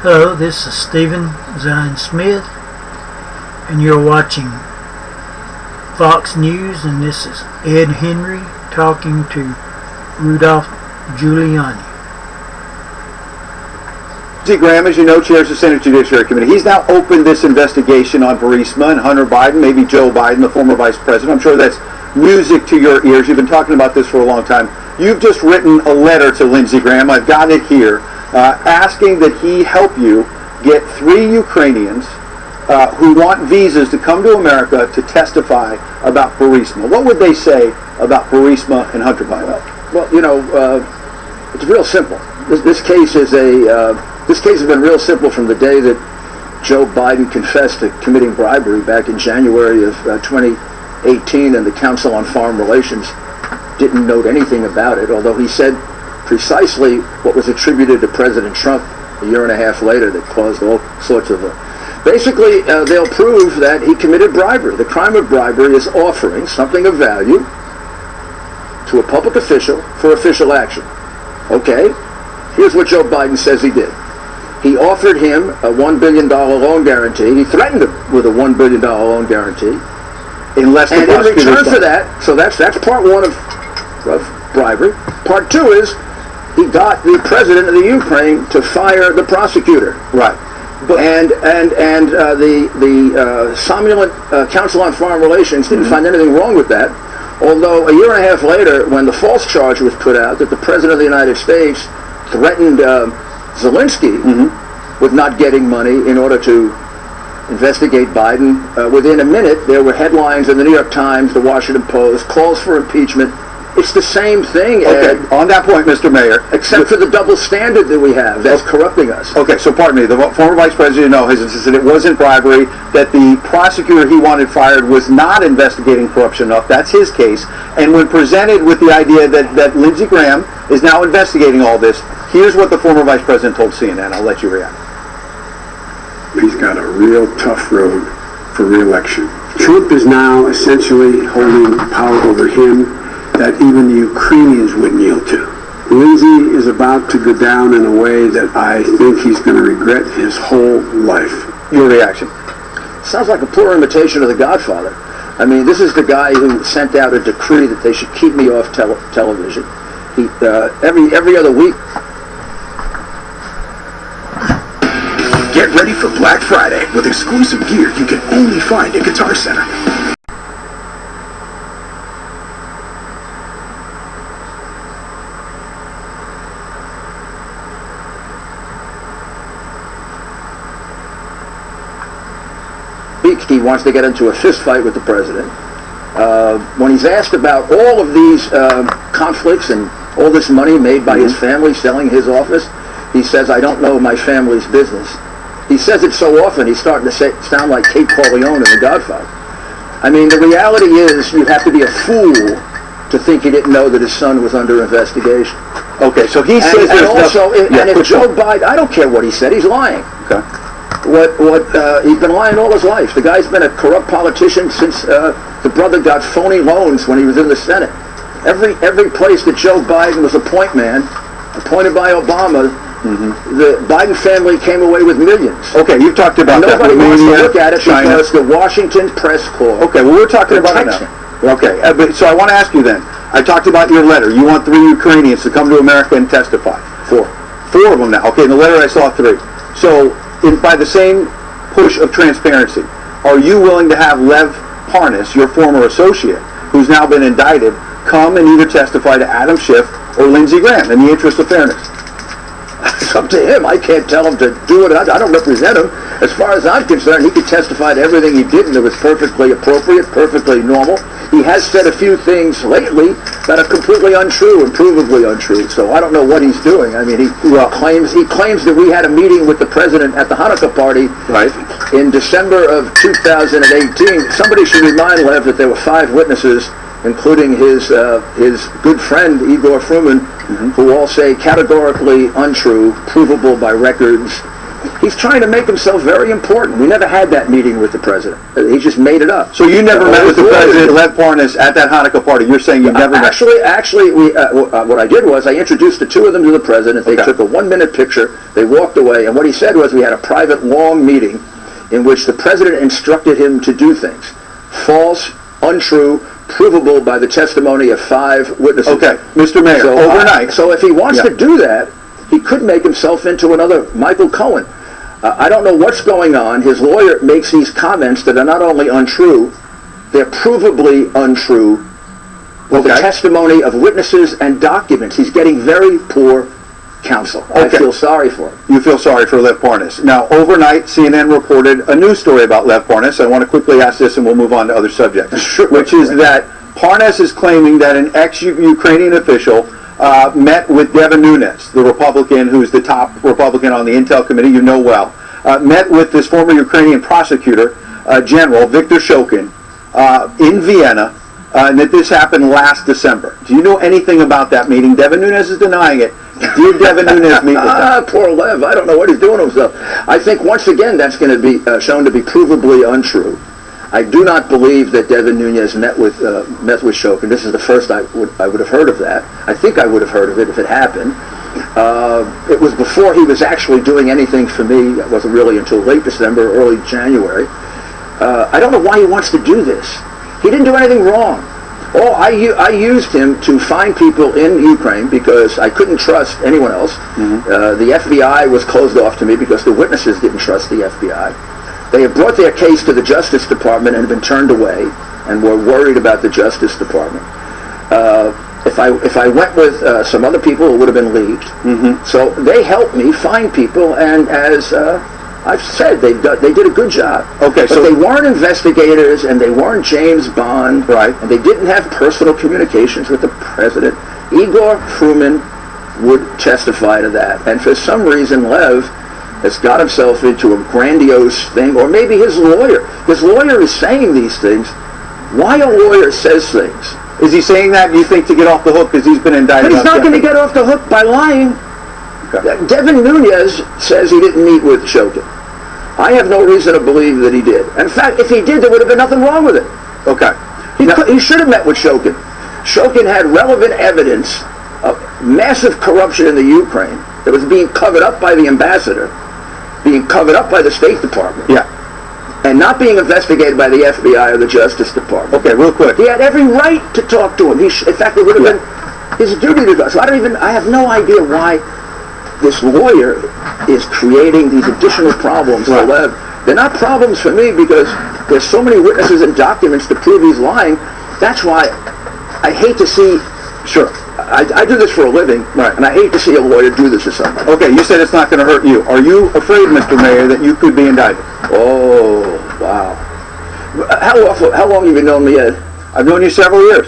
Hello, this is Stevyn Smith, and you're watching Fox News, and this is Ed Henry talking to Rudolph Giuliani. Lindsey Graham, as you know, chairs the Senate Judiciary Committee. He's now opened this investigation on Burisma and Hunter Biden, maybe Joe Biden, the former vice president. I'm sure that's music to your ears. You've been talking about this for a long time. You've just written a letter to Lindsey Graham. I've got it here, asking that he help you get 3 Ukrainians who want visas to come to America to testify about Burisma. What would they say about Burisma and Hunter Biden? Well, you know, it's real simple. This case is this case has been real simple from the day that Joe Biden confessed to committing bribery back in January of 2018, and the Council on Foreign Relations didn't note anything about it, although he said precisely what was attributed to President Trump a year and a half later that caused all sorts of... Basically, they'll prove that he committed bribery. The crime of bribery is offering something of value to a public official for official action. Okay, here's what Joe Biden says he did. He offered him a $1 billion loan guarantee. He threatened him with a $1 billion loan guarantee. Unless and in return for that, so that's part one of bribery. Part two is he got the president of the Ukraine to fire the prosecutor. Right. And the somnolent Council on Foreign Relations didn't find anything wrong with that. Although a year and a half later, when the false charge was put out that the President of the United States threatened Zelensky with not getting money in order to investigate Biden, within a minute there were headlines in the New York Times, the Washington Post, calls for impeachment. It's the same thing, Ed. Okay, on that point, Mr. Mayor. Except for the double standard that we have that's corrupting us. Okay, so pardon me, the former vice president has insisted it wasn't bribery, that the prosecutor he wanted fired was not investigating corruption enough. That's his case. And when presented with the idea that Lindsey Graham is now investigating all this, here's what the former vice president told CNN. I'll let you react. He's got a real tough road for re-election. Trump is now essentially holding power over him that even the Ukrainians wouldn't yield to. Lindsey is about to go down in a way that I think he's going to regret his whole life. Your reaction? Sounds like a poor imitation of The Godfather. I mean, this is the guy who sent out a decree that they should keep me off television. He every other week. Get ready for Black Friday with exclusive gear you can only find at Guitar Center. He wants to get into a fist fight with the president. When he's asked about all of these conflicts and all this money made by his family selling his office, he says, "I don't know my family's business." He says it so often, he's starting to sound like Kate Corleone in The Godfather. I mean, the reality is you have to be a fool to think he didn't know that his son was under investigation. Okay, so he says... If Joe Biden, I don't care what he said, he's lying. Okay. He's been lying all his life. The guy's been a corrupt politician since the brother got phony loans when he was in the Senate. Every place that Joe Biden was a point man, appointed by Obama, the Biden family came away with millions. Okay, you've talked about that. Nobody wants to look at it China. Because the Washington press corps. Okay, well, we're talking about it now. Okay, so I want to ask you then. I talked about your letter. You want 3 Ukrainians to come to America and testify. 4 of them now. Okay, in the letter I saw 3. So, by the same push of transparency, are you willing to have Lev Parnas, your former associate, who's now been indicted, come and either testify to Adam Schiff or Lindsey Graham in the interest of fairness? It's up to him. I can't tell him to do it. I don't represent him. As far as I'm concerned, he could testify to everything he did, and it was perfectly appropriate, perfectly normal. He has said a few things lately that are completely untrue and provably untrue. So I don't know what he's doing. I mean, he claims that we had a meeting with the president at the Hanukkah party in December of 2018. Somebody should remind Lev that there were 5 witnesses, including his good friend Igor Fruman, who all say categorically untrue, provable by records, He's trying to make himself very important. We never had that meeting with the president. He just made it up. So you never met with the president, Lev Parnas, at that Hanukkah party? You're saying you never met? Actually, what I did was I introduced the two of them to the president. They took a 1-minute picture. They walked away. And what he said was we had a private, long meeting in which the president instructed him to do things. False, untrue, provable by the testimony of 5 witnesses. Okay, Mr. Mayor, So, overnight. so if he wants to do that, he could make himself into another Michael Cohen. I don't know what's going on. His lawyer makes these comments that are not only untrue, they're provably untrue with the testimony of witnesses and documents. He's getting very poor counsel. I feel sorry for him. You feel sorry for Lev Parnas. Now, overnight, CNN reported a news story about Lev Parnas. I want to quickly ask this, and we'll move on to other subjects, which is that Parnas is claiming that an ex-Ukrainian official met with Devin Nunes, the Republican who's the top Republican on the Intel Committee, you know well, met with this former Ukrainian prosecutor, General Viktor Shokin, in Vienna, and that this happened last December. Do you know anything about that meeting? Devin Nunes is denying it. Did Devin Nunes meet with them? Poor Lev. I don't know what he's doing to himself. I think, once again, that's going to be shown to be provably untrue. I do not believe that Devin Nunes met with Shokin. This is the first I would have heard of that. I think I would have heard of it if it happened. It was before he was actually doing anything for me. It wasn't really until late December, early January. I don't know why he wants to do this. He didn't do anything wrong. I used him to find people in Ukraine because I couldn't trust anyone else. The FBI was closed off to me because the witnesses didn't trust the FBI. They had brought their case to the Justice Department and had been turned away and were worried about the Justice Department. If I went with some other people, it would have been leaked. So they helped me find people, and as I've said, they did a good job. Okay, but they weren't investigators, and they weren't James Bond, right? And they didn't have personal communications with the president. Igor Fruman would testify to that, and for some reason, Lev has got himself into a grandiose thing, or maybe his lawyer. His lawyer is saying these things. Why a lawyer says things? Is he saying that, you think, to get off the hook because he's been indicted? But he's not going to get off the hook by lying. Okay. Devin Nunes says he didn't meet with Shokin. I have no reason to believe that he did. In fact, if he did, there would have been nothing wrong with it. Okay. He should have met with Shokin. Shokin had relevant evidence of massive corruption in the Ukraine that was being covered up by the ambassador, being covered up by the State Department. Yeah. And not being investigated by the FBI or the Justice Department. Okay, real quick. He had every right to talk to him. In fact, it would have been his duty to go. So I have no idea why this lawyer is creating these additional problems for Lev. They're not problems for me because there's so many witnesses and documents to prove he's lying. That's why I hate to see. Sure. I do this for a living, right? And I hate to see a lawyer do this to somebody. Okay, you said it's not going to hurt you. Are you afraid, Mr. Mayor, that you could be indicted? Oh, wow. How long have you known me, Ed? I've known you several years.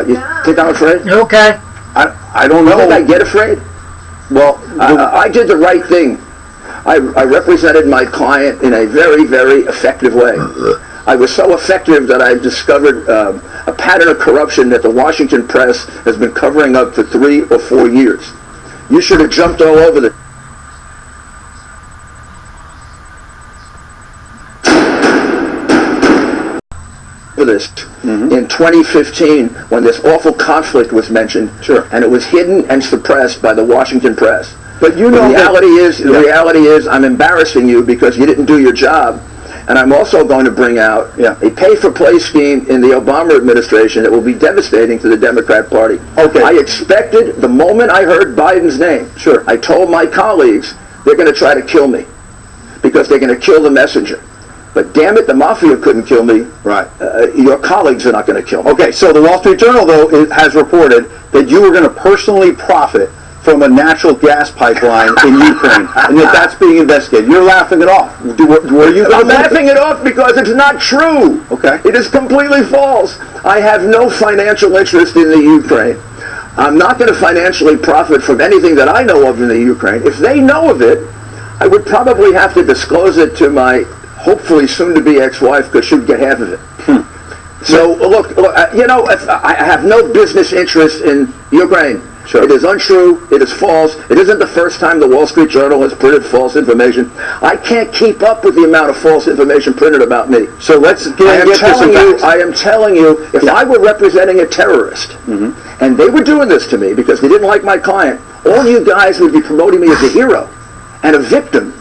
You think I'm afraid? Okay. I don't know. You think I get afraid? Well, I did the right thing. I represented my client in a very, very effective way. I was so effective that I discovered a pattern of corruption that the Washington press has been covering up for 3 or 4 years. You should have jumped all over this in 2015 when this awful conflict was mentioned, and it was hidden and suppressed by the Washington press. But you know, the reality is I'm embarrassing you because you didn't do your job. And I'm also going to bring out a pay-for-play scheme in the Obama administration that will be devastating to the Democrat Party. Okay. I expected, the moment I heard Biden's name, I told my colleagues they're going to try to kill me because they're going to kill the messenger. But damn it, the mafia couldn't kill me. Right. Your colleagues are not going to kill me. Okay, so the Wall Street Journal, though, has reported that you were going to personally profit from a natural gas pipeline in Ukraine, and that that's being investigated. You're laughing it off. Were you? I'm laughing it off because it's not true. Okay. It is completely false. I have no financial interest in the Ukraine. I'm not going to financially profit from anything that I know of in the Ukraine. If they know of it, I would probably have to disclose it to my hopefully soon-to-be ex-wife because she'd get half of it. So, look, I have no business interest in Ukraine. Sure. It is untrue. It is false. It isn't the first time the Wall Street Journal has printed false information. I can't keep up with the amount of false information printed about me. So let's get to some facts. I am telling you, if I were representing a terrorist, and they were doing this to me because they didn't like my client, all you guys would be promoting me as a hero and a victim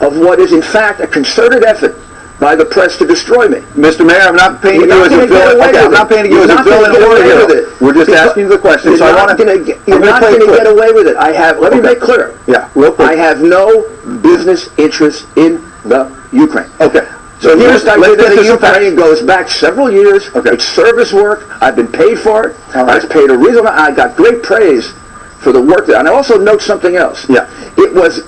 of what is in fact a concerted effort by the press to destroy me. Mr. Mayor, I'm not painting you as a villain. Okay, I'm not painting you as a villain or a hero. We're just asking you the question. So You're not going to get away with it. Let me make clear. Yeah, real quick. I have no business interest in the Ukraine. Okay. So let's the get to Ukraine goes back several years. Okay. It's service work. I've been paid for it. All right. I was paid a reasonable. I got great praise for the work that. And I also note something else. Yeah. It was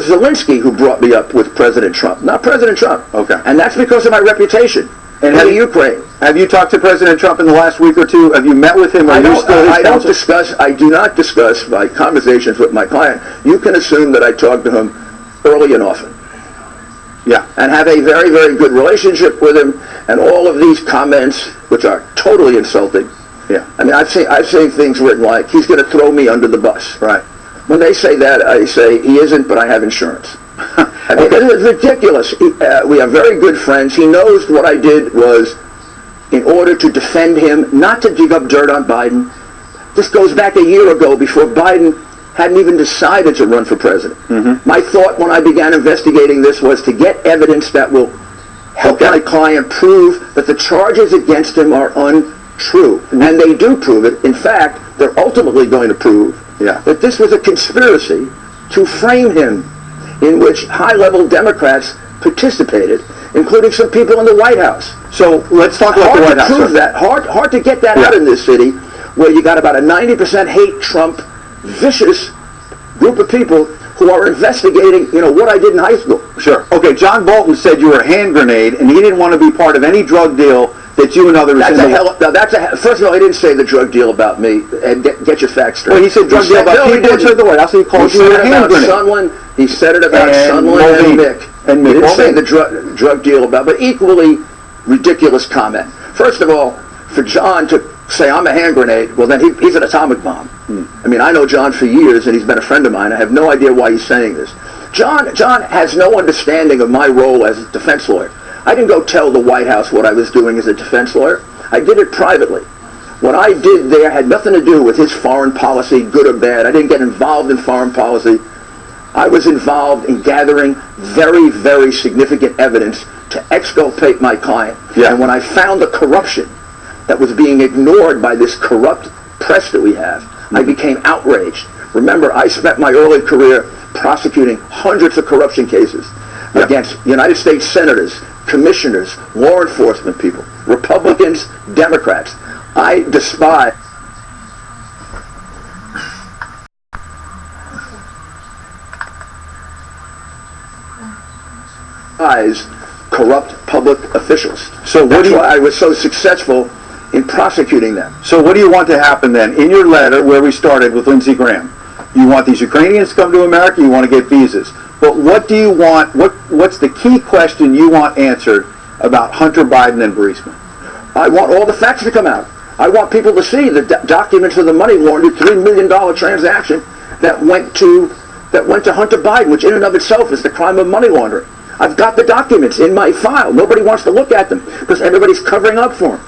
Zelensky who brought me up with President Trump, not President Trump. Okay. And that's because of my reputation in the Ukraine. Have you talked to President Trump in the last week or two? Have you met with him? I do not discuss my conversations with my client. You can assume that I talk to him early and often. Yeah. And have a very, very good relationship with him. And all of these comments, which are totally insulting. Yeah. I mean, I've seen things written like, he's going to throw me under the bus. Right. When they say that, I say, he isn't, but I have insurance. I mean, it's ridiculous. We are very good friends. He knows what I did was in order to defend him, not to dig up dirt on Biden. This goes back a year ago before Biden hadn't even decided to run for president. My thought when I began investigating this was to get evidence that will help my client prove that the charges against him are untrue. And they do prove it. In fact, they're ultimately going to prove that this was a conspiracy to frame him, in which high-level Democrats participated, including some people in the White House. So let's talk about the White House. Hard to prove that. Hard to get that out in this city, where you got about a 90% hate Trump, vicious group of people who are investigating, what I did in high school. Sure. Okay, John Bolton said you were a hand grenade, and he didn't want to be part of any drug deal that you and others... First of all, he didn't say the drug deal about me. And get your facts straight. Well, he said drug deal about people inside the White House. He called you a hand grenade. He said it about Sunland and Mick. And he didn't say the drug deal about, but equally ridiculous comment. First of all, for John to say I'm a hand grenade, well then he's an atomic bomb. I mean, I know John for years, and he's been a friend of mine. I have no idea why he's saying this. John has no understanding of my role as a defense lawyer. I didn't go tell the White House what I was doing as a defense lawyer. I did it privately. What I did there had nothing to do with his foreign policy, good or bad. I didn't get involved in foreign policy. I was involved in gathering very, very significant evidence to exculpate my client. And when I found the corruption that was being ignored by this corrupt press that we have, I became outraged. Remember, I spent my early career prosecuting hundreds of corruption cases against United States senators, commissioners, law enforcement people, Republicans, Democrats. I despise corrupt public officials. So that's why I was so successful in prosecuting them. So what do you want to happen then? In your letter, where we started with Lindsey Graham, you want these Ukrainians to come to America, you want to get visas. But what do you want, what's the key question you want answered about Hunter Biden and Burisma? I want all the facts to come out. I want people to see the documents of the money laundered $3 million transaction that went to Hunter Biden, which in and of itself is the crime of money laundering. I've got the documents in my file. Nobody wants to look at them because everybody's covering up for them.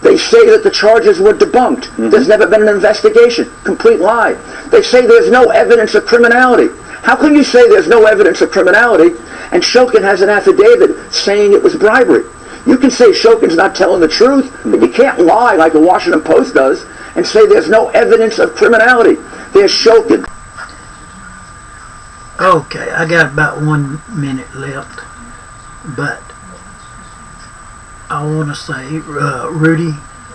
They say that the charges were debunked. There's never been an investigation. Complete lie. They say there's no evidence of criminality. How can you say there's no evidence of criminality and Shokin has an affidavit saying it was bribery? You can say Shokin's not telling the truth, but you can't lie like the Washington Post does and say there's no evidence of criminality. There's Shokin. Okay, I got about 1 minute left, but I want to say Rudy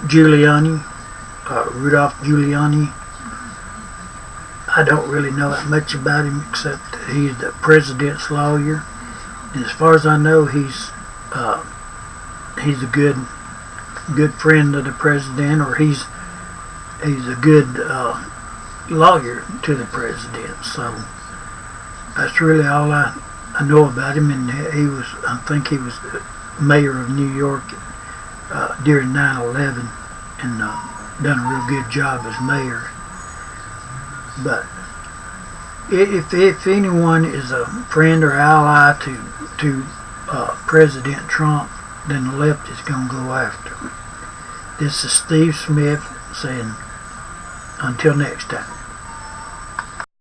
Giuliani, Rudolph Giuliani, I don't really know that much about him except that he's the president's lawyer. And as far as I know, he's a good friend of the president, or he's a good lawyer to the president. So that's really all I know about him. And I think he was the mayor of New York during 9/11 and done a real good job as mayor. But if anyone is a friend or ally to President Trump, then the left is going to go after him. This is Steve Smith saying, until next time.